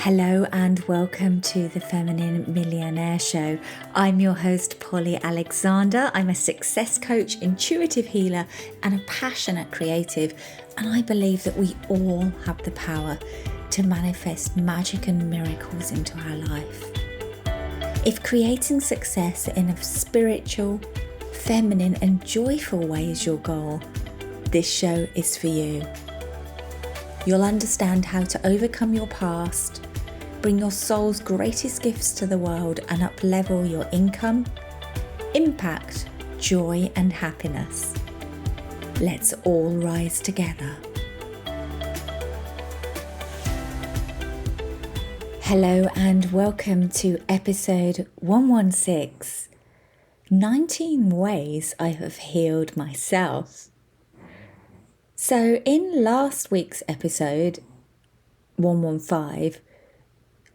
Hello and welcome to the Feminine Millionaire Show. I'm your host, Polly Alexander. I'm a success coach, intuitive healer, and a passionate creative. And I believe that we all have the power to manifest magic and miracles into our life. If creating success in a spiritual, feminine, and joyful way is your goal, this show is for you. You'll understand how to overcome your past, bring your soul's greatest gifts to the world, and up-level your income, impact, joy, and happiness. Let's all rise together. Hello and welcome to episode 116, 19 Ways I Have Healed Myself. So in last week's episode, 115,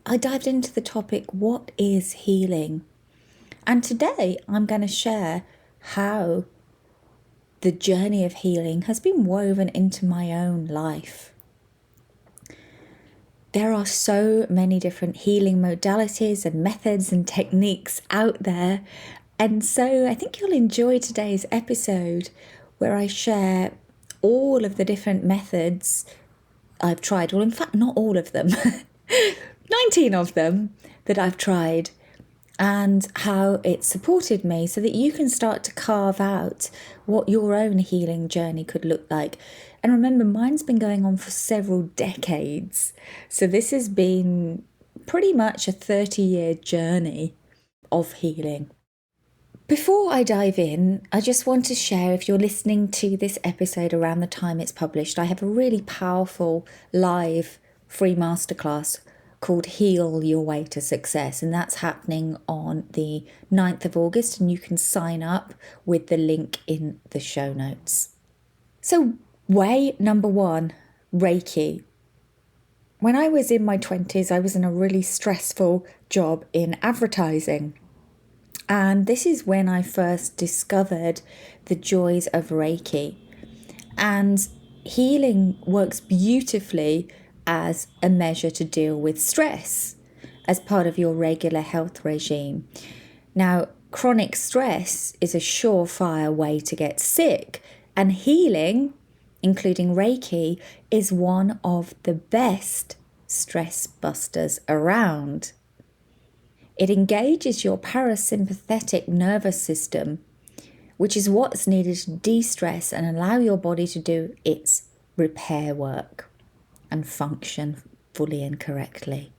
I dived into the topic, what is healing? And today I'm going to share how the journey of healing has been woven into my own life. There are so many different healing modalities and methods and techniques out there. And so I think you'll enjoy today's episode where I share all of the different methods I've tried. Well, in fact, not all of them. 19 of them that I've tried, and how it supported me so that you can start to carve out what your own healing journey could look like. And remember, mine's been going on for several decades. So this has been pretty much a 30-year journey of healing. Before I dive in, I just want to share, if you're listening to this episode around the time it's published, I have a really powerful live free masterclass called Heal Your Way to Success, and that's happening on the 9th of August, and you can sign up with the link in the show notes. So way number one, Reiki. When I was in my 20s, I was in a really stressful job in advertising. And this is when I first discovered the joys of Reiki. And healing works beautifully as a measure to deal with stress as part of your regular health regime. Now, chronic stress is a surefire way to get sick, and healing, including Reiki, is one of the best stress busters around. It engages your parasympathetic nervous system, which is what's needed to de-stress and allow your body to do its repair work and function fully and correctly.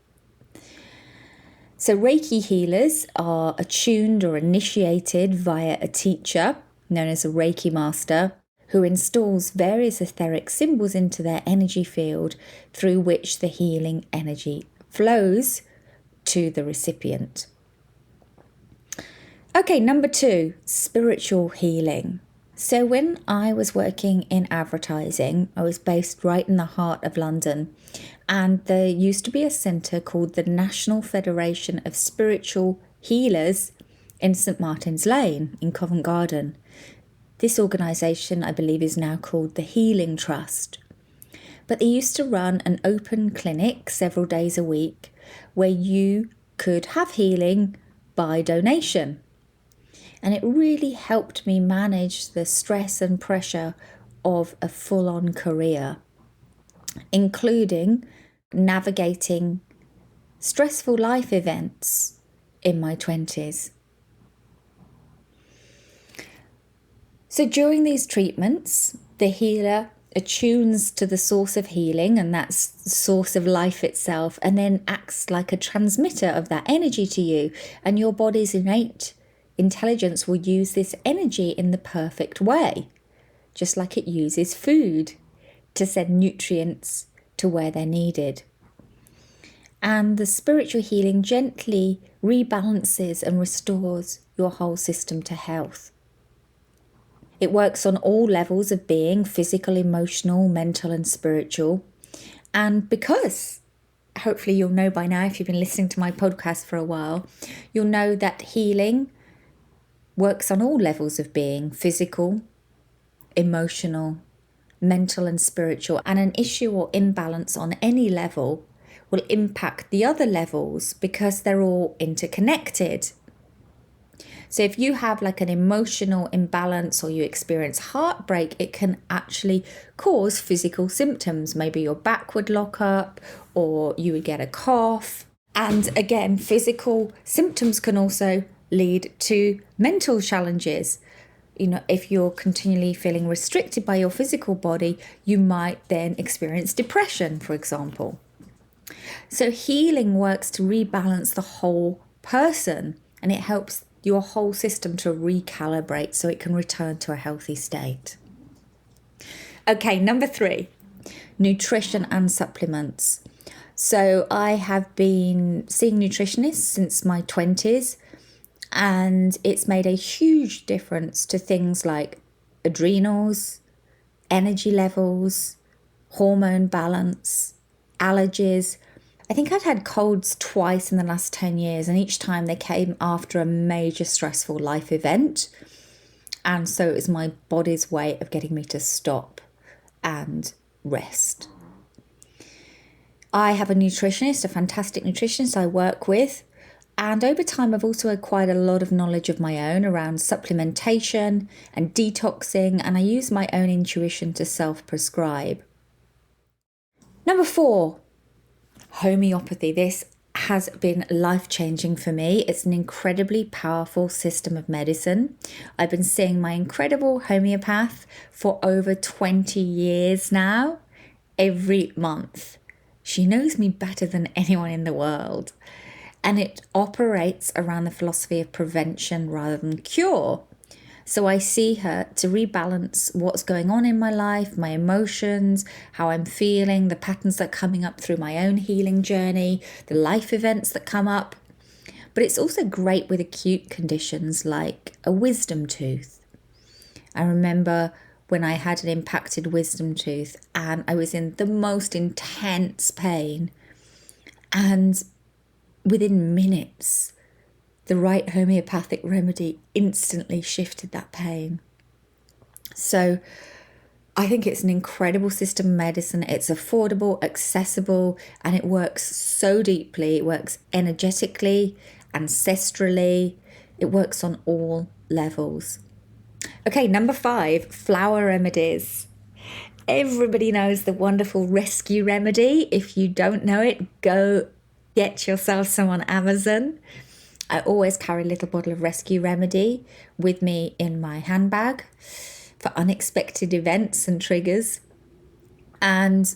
So Reiki healers are attuned or initiated via a teacher known as a Reiki master, who installs various etheric symbols into their energy field through which the healing energy flows to the recipient. Okay, number two, spiritual healing. So when I was working in advertising, I was based right in the heart of London, and there used to be a centre called the National Federation of Spiritual Healers in St Martin's Lane in Covent Garden. This organisation, I believe, is now called the Healing Trust. But they used to run an open clinic several days a week where you could have healing by donation. And it really helped me manage the stress and pressure of a full-on career, including navigating stressful life events in my 20s. So during these treatments, the healer attunes to the source of healing, and that's the source of life itself, and then acts like a transmitter of that energy to you, and your body's innate intelligence will use this energy in the perfect way, just like it uses food to send nutrients to where they're needed. And the spiritual healing gently rebalances and restores your whole system to health. It works on all levels of being, physical, emotional, mental, and spiritual. And because, hopefully you'll know by now, if you've been listening to my podcast for a while, you'll know that healing works on all levels of being, physical, emotional, mental, and spiritual. And an issue or imbalance on any level will impact the other levels because they're all interconnected. So if you have like an emotional imbalance or you experience heartbreak, it can actually cause physical symptoms. Maybe your back would lock up or you would get a cough. And again, physical symptoms can also lead to mental challenges. If you're continually feeling restricted by your physical body, you might then experience depression, for example. So healing works to rebalance the whole person, and it helps your whole system to recalibrate so it can return to a healthy state. Okay, number 3, nutrition and supplements. So I have been seeing nutritionists since my 20s, and it's made a huge difference to things like adrenals, energy levels, hormone balance, allergies. I think I'd had colds twice in the last 10 years, and each time they came after a major stressful life event. And so it was my body's way of getting me to stop and rest. I have a nutritionist, a fantastic nutritionist I work with. And over time, I've also acquired a lot of knowledge of my own around supplementation and detoxing, and I use my own intuition to self-prescribe. Number 4, homeopathy. This has been life-changing for me. It's an incredibly powerful system of medicine. I've been seeing my incredible homeopath for over 20 years now, every month. She knows me better than anyone in the world. And it operates around the philosophy of prevention rather than cure. So I see her to rebalance what's going on in my life, my emotions, how I'm feeling, the patterns that are coming up through my own healing journey, the life events that come up. But it's also great with acute conditions like a wisdom tooth. I remember when I had an impacted wisdom tooth and I was in the most intense pain, and within minutes, the right homeopathic remedy instantly shifted that pain. So I think it's an incredible system of medicine. It's affordable, accessible, and it works so deeply. It works energetically, ancestrally. It works on all levels. Okay, number 5, flower remedies. Everybody knows the wonderful rescue remedy. If you don't know it, go get yourself some on Amazon. I always carry a little bottle of rescue remedy with me in my handbag for unexpected events and triggers. And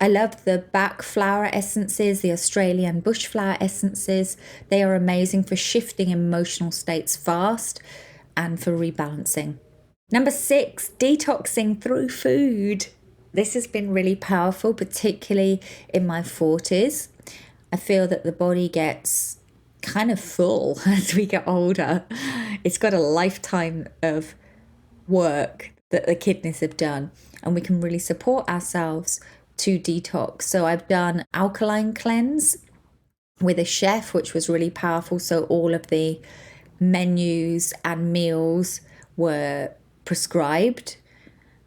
I love the Bach flower essences, the Australian bush flower essences. They are amazing for shifting emotional states fast and for rebalancing. Number 6, detoxing through food. This has been really powerful, particularly in my 40s. I feel that the body gets kind of full as we get older. It's got a lifetime of work that the kidneys have done, and we can really support ourselves to detox. So I've done alkaline cleanse with a chef, which was really powerful. So all of the menus and meals were prescribed,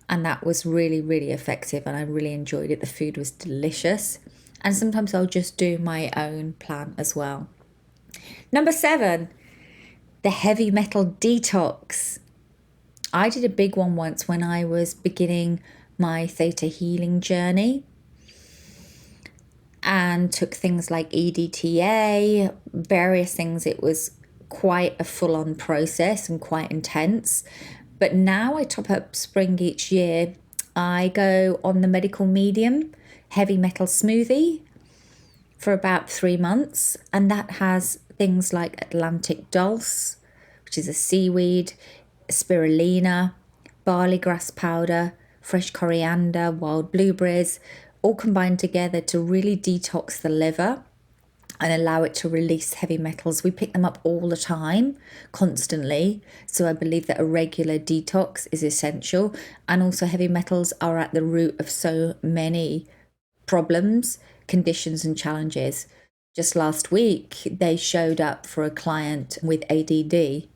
and that was really, really effective, and I really enjoyed it. The food was delicious. And sometimes I'll just do my own plan as well. Number 7, the heavy metal detox. I did a big one once when I was beginning my theta healing journey and took things like EDTA, various things. It was quite a full-on process and quite intense. But now I top up spring each year. I go on the medical medium heavy metal smoothie for about 3 months, and that has things like Atlantic dulse, which is a seaweed, spirulina, barley grass powder, fresh coriander, wild blueberries, all combined together to really detox the liver and allow it to release heavy metals. We pick them up all the time, constantly. So I believe that a regular detox is essential. And also heavy metals are at the root of so many problems, conditions and challenges. Just last week, they showed up for a client with ADD,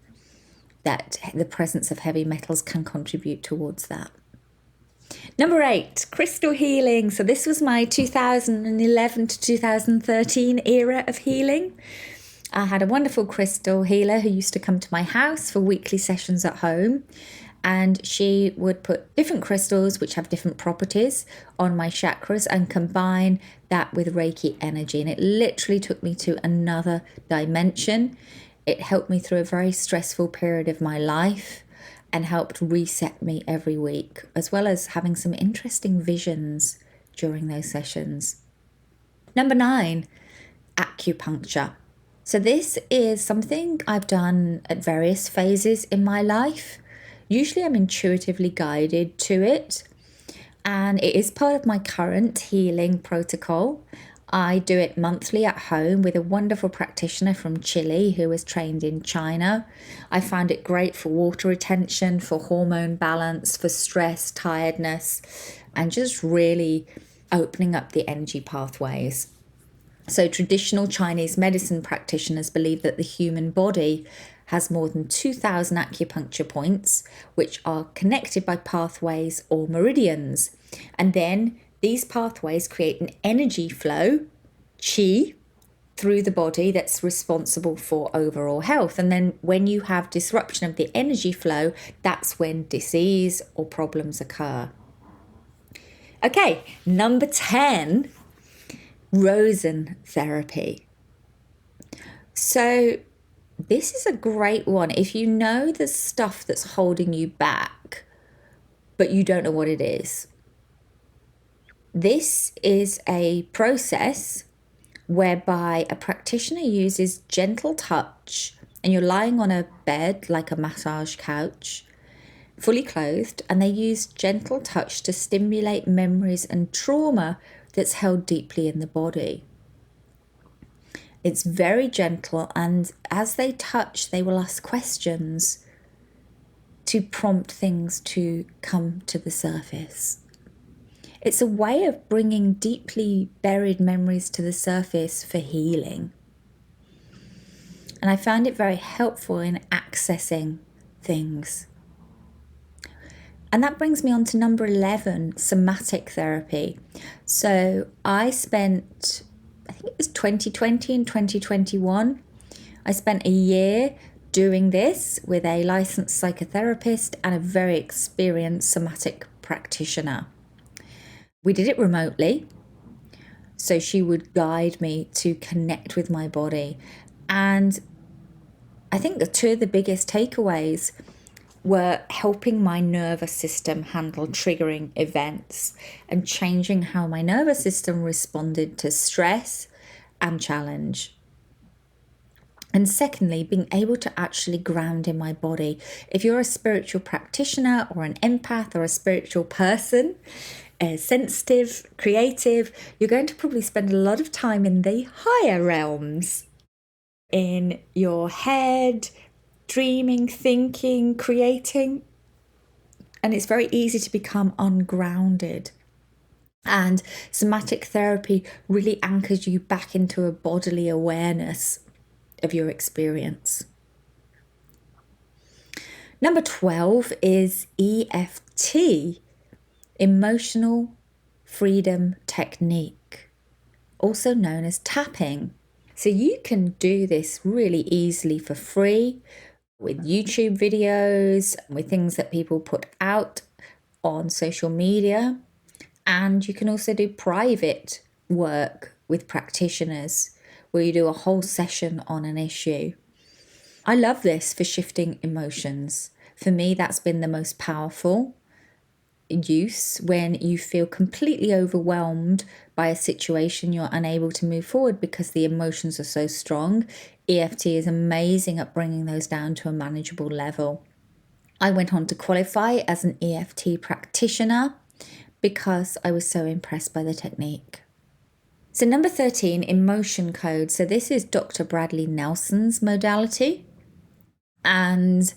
that the presence of heavy metals can contribute towards that. Number 8, crystal healing. So this was my 2011 to 2013 era of healing. I had a wonderful crystal healer who used to come to my house for weekly sessions at home. And she would put different crystals which have different properties on my chakras and combine that with Reiki energy. And it literally took me to another dimension. It helped me through a very stressful period of my life and helped reset me every week, as well as having some interesting visions during those sessions. Number 9, acupuncture. So this is something I've done at various phases in my life. Usually I'm intuitively guided to it, and it is part of my current healing protocol. I do it monthly at home with a wonderful practitioner from Chile who was trained in China. I found it great for water retention, for hormone balance, for stress, tiredness, and just really opening up the energy pathways. So traditional Chinese medicine practitioners believe that the human body has more than 2,000 acupuncture points, which are connected by pathways or meridians. And then these pathways create an energy flow, qi, through the body that's responsible for overall health. And then when you have disruption of the energy flow, that's when disease or problems occur. Okay, number 10, Rosen therapy. So this is a great one. If you know the stuff that's holding you back, but you don't know what it is. This is a process whereby a practitioner uses gentle touch, and you're lying on a bed like a massage couch, fully clothed, and they use gentle touch to stimulate memories and trauma that's held deeply in the body. It's very gentle, and as they touch, they will ask questions to prompt things to come to the surface. It's a way of bringing deeply buried memories to the surface for healing. And I found it very helpful in accessing things. And that brings me on to number 11, somatic therapy. So I spent, I think it was 2020 and 2021, I spent a year doing this with a licensed psychotherapist and a very experienced somatic practitioner. We did it remotely, so she would guide me to connect with my body. And I think the two of the biggest takeaways were helping my nervous system handle triggering events and changing how my nervous system responded to stress and challenge. And secondly, being able to actually ground in my body. If you're a spiritual practitioner or an empath or a spiritual person, sensitive, creative, you're going to probably spend a lot of time in the higher realms, in your head, dreaming, thinking, creating. And it's very easy to become ungrounded. And somatic therapy really anchors you back into a bodily awareness of your experience. Number 12 is EFT, Emotional Freedom Technique, also known as tapping. So you can do this really easily for free with YouTube videos, with things that people put out on social media. And you can also do private work with practitioners where you do a whole session on an issue. I love this for shifting emotions. For me, that's been the most powerful use when you feel completely overwhelmed by a situation. You're unable to move forward because the emotions are so strong. EFT is amazing at bringing those down to a manageable level. I went on to qualify as an EFT practitioner because I was so impressed by the technique. So number 13, emotion code. So this is Dr. Bradley Nelson's modality, and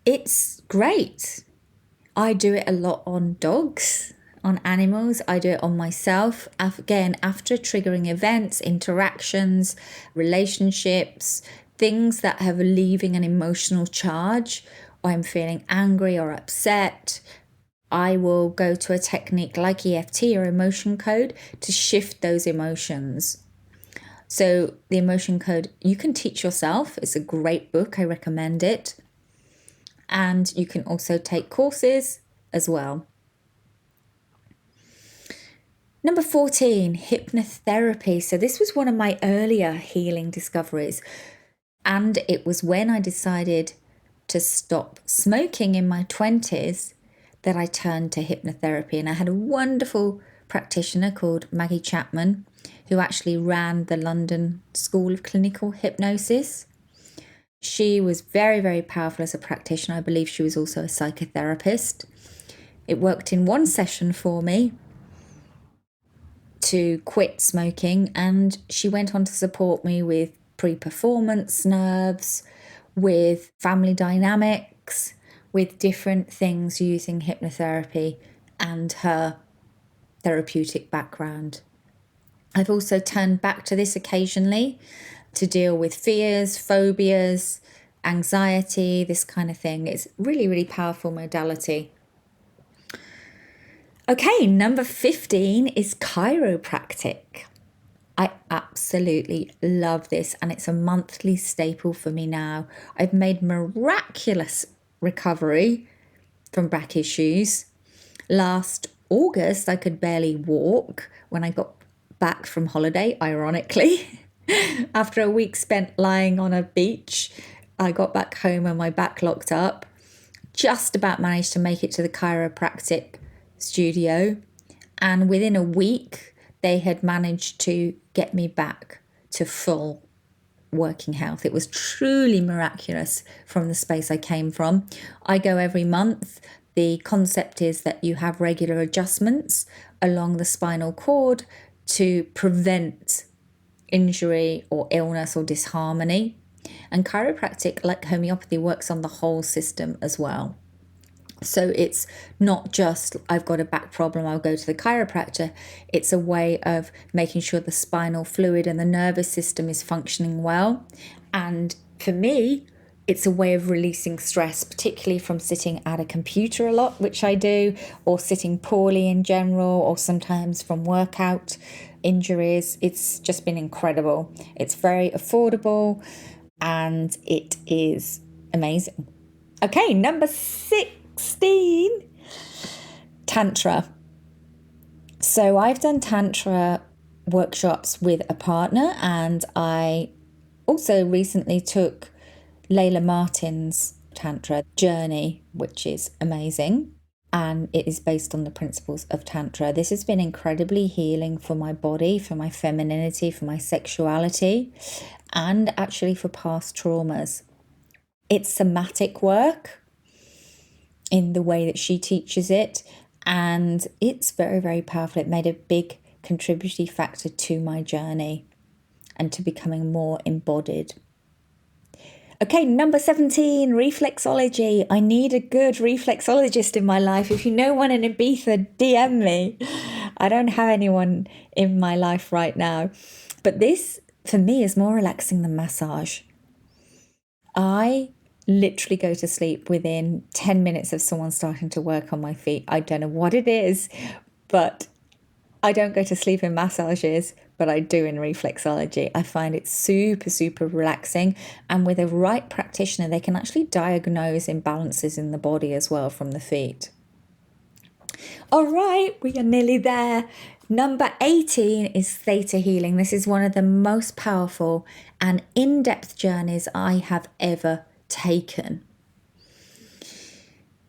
it's great. I do it a lot on dogs, on animals. I do it on myself. Again, after triggering events, interactions, relationships, things that have leaving an emotional charge, or I'm feeling angry or upset, I will go to a technique like EFT or emotion code to shift those emotions. So the emotion code you can teach yourself. It's a great book. I recommend it. And you can also take courses as well. Number 14, hypnotherapy. So this was one of my earlier healing discoveries. And it was when I decided to stop smoking in my 20s that I turned to hypnotherapy. And I had a wonderful practitioner called Maggie Chapman, who actually ran the London School of Clinical Hypnosis. She was very, very powerful as a practitioner. I believe she was also a psychotherapist. It worked in one session for me to quit smoking, and she went on to support me with pre-performance nerves, with family dynamics, with different things using hypnotherapy and her therapeutic background. I've also turned back to this occasionally to deal with fears, phobias, anxiety, this kind of thing. It's really, really powerful modality. Okay, number 15 is chiropractic. I absolutely love this, and it's a monthly staple for me now. I've made miraculous recovery from back issues. Last August, I could barely walk when I got back from holiday, ironically. After a week spent lying on a beach, I got back home and my back locked up. Just about managed to make it to the chiropractic studio, and within a week they had managed to get me back to full working health. It was truly miraculous from the space I came from. I go every month. The concept is that you have regular adjustments along the spinal cord to prevent injury or illness or disharmony. And chiropractic, like homeopathy, works on the whole system as well. So it's not just I've got a back problem, I'll go to the chiropractor. It's a way of making sure the spinal fluid and the nervous system is functioning well. And for me, it's a way of releasing stress, particularly from sitting at a computer a lot, which I do, or sitting poorly in general, or sometimes from workout injuries. It's just been incredible. It's very affordable and it is amazing. Okay, number 16, Tantra. So I've done Tantra workshops with a partner, and I also recently took Layla Martin's Tantra journey, which is amazing. And it is based on the principles of Tantra. This has been incredibly healing for my body, for my femininity, for my sexuality, and actually for past traumas. It's somatic work in the way that she teaches it, and it's very, very powerful. It made a big contributing factor to my journey and to becoming more embodied. Okay, number 17, reflexology. I need a good reflexologist in my life. If you know one in Ibiza, DM me. I don't have anyone in my life right now. But this, for me, is more relaxing than massage. I literally go to sleep within 10 minutes of someone starting to work on my feet. I don't know what it is, but I don't go to sleep in massages, but I do in reflexology. I find it super, super relaxing. And with a right practitioner, they can actually diagnose imbalances in the body as well from the feet. All right, we are nearly there. Number 18 is theta healing. This is one of the most powerful and in-depth journeys I have ever taken.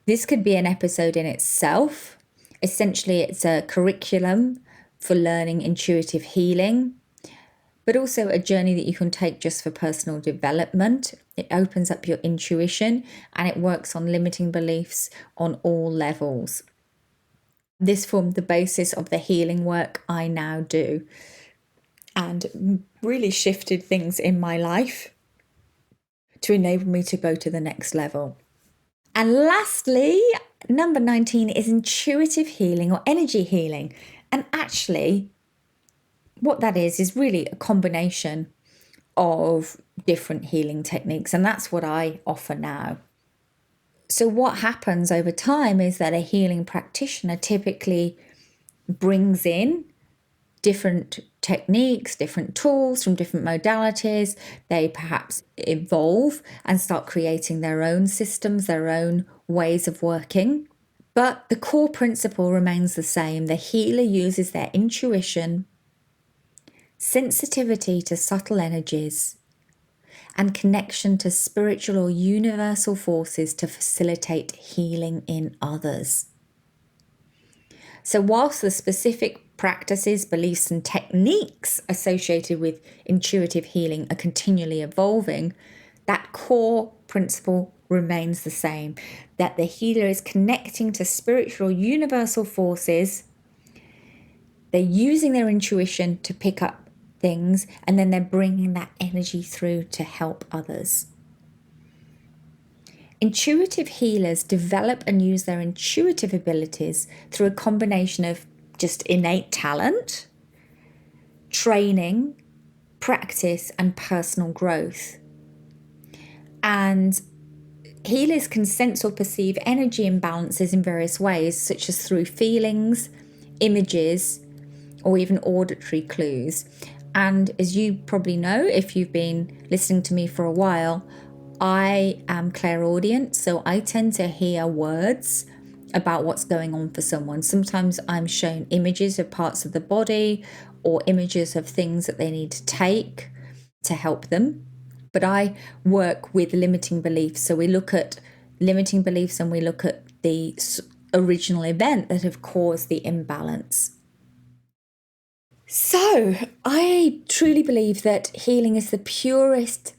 This could be an episode in itself. Essentially, it's a curriculum for learning intuitive healing, but also a journey that you can take just for personal development. It opens up your intuition and it works on limiting beliefs on all levels. This formed the basis of the healing work I now do and really shifted things in my life to enable me to go to the next level. And lastly, number 19 is intuitive healing or energy healing. And actually, what that is really a combination of different healing techniques. And that's what I offer now. So what happens over time is that a healing practitioner typically brings in different techniques, different tools from different modalities. They perhaps evolve and start creating their own systems, their own ways of working. But the core principle remains the same. The healer uses their intuition, sensitivity to subtle energies, and connection to spiritual or universal forces to facilitate healing in others. So whilst the specific practices, beliefs, and techniques associated with intuitive healing are continually evolving, that core principle remains the same, that the healer is connecting to spiritual universal forces. They're using their intuition to pick up things, and then they're bringing that energy through to help others. Intuitive healers develop and use their intuitive abilities through a combination of just innate talent, training, practice, and personal growth. And healers can sense or perceive energy imbalances in various ways, such as through feelings, images, or even auditory clues. And as you probably know, if you've been listening to me for a while, I am clairaudient, so I tend to hear words about what's going on for someone. Sometimes I'm shown images of parts of the body or images of things that they need to take to help them. But I work with limiting beliefs. So we look at limiting beliefs and we look at the original event that have caused the imbalance. So I truly believe that healing is the purest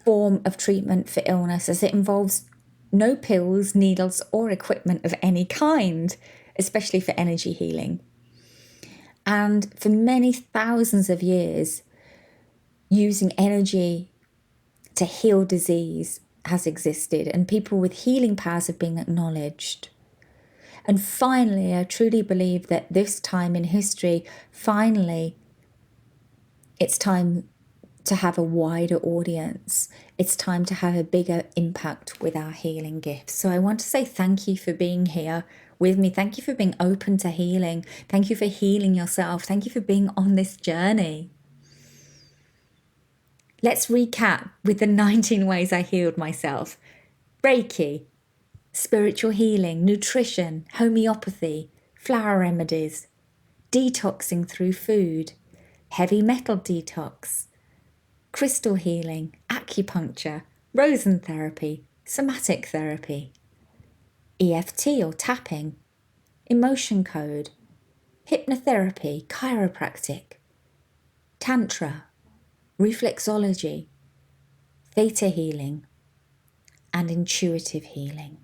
form of treatment for illness, as it involves no pills, needles, or equipment of any kind, especially for energy healing. And for many thousands of years, using energy to heal disease has existed, and people with healing powers have been acknowledged. And finally, I truly believe that this time in history, finally, it's time to have a wider audience. It's time to have a bigger impact with our healing gifts. So I want to say thank you for being here with me. Thank you for being open to healing. Thank you for healing yourself. Thank you for being on this journey. Let's recap with the 19 ways I healed myself. Reiki, spiritual healing, nutrition, homeopathy, flower remedies, detoxing through food, heavy metal detox, crystal healing, acupuncture, rosen therapy, somatic therapy, EFT or tapping, emotion code, hypnotherapy, chiropractic, tantra, reflexology, theta healing, and intuitive healing.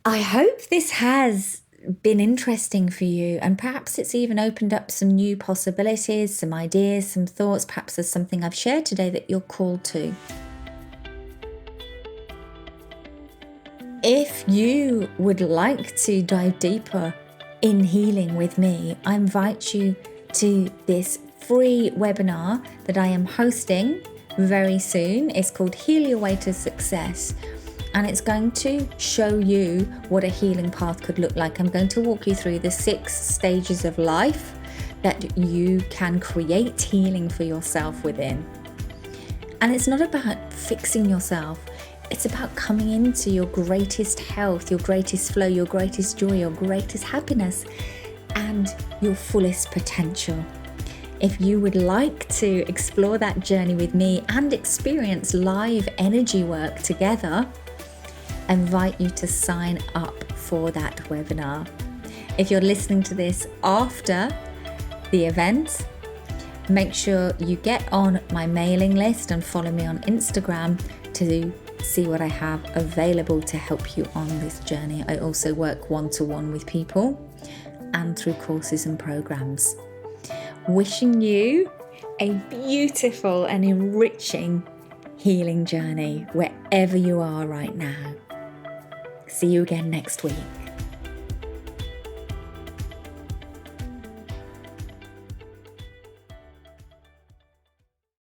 I hope this has been interesting for you, and perhaps it's even opened up some new possibilities, some ideas, some thoughts. Perhaps there's something I've shared today that you're called to. If you would like to dive deeper in healing with me, I invite you to this free webinar that I am hosting very soon. It's called Heal Your Way to Success. And it's going to show you what a healing path could look like. I'm going to walk you through the 6 stages of life that you can create healing for yourself within. And it's not about fixing yourself. It's about coming into your greatest health, your greatest flow, your greatest joy, your greatest happiness, and your fullest potential. If you would like to explore that journey with me and experience live energy work together, I invite you to sign up for that webinar. If you're listening to this after the event, make sure you get on my mailing list and follow me on Instagram to see what I have available to help you on this journey. I also work one-to-one with people and through courses and programs. Wishing you a beautiful and enriching healing journey wherever you are right now. See you again next week.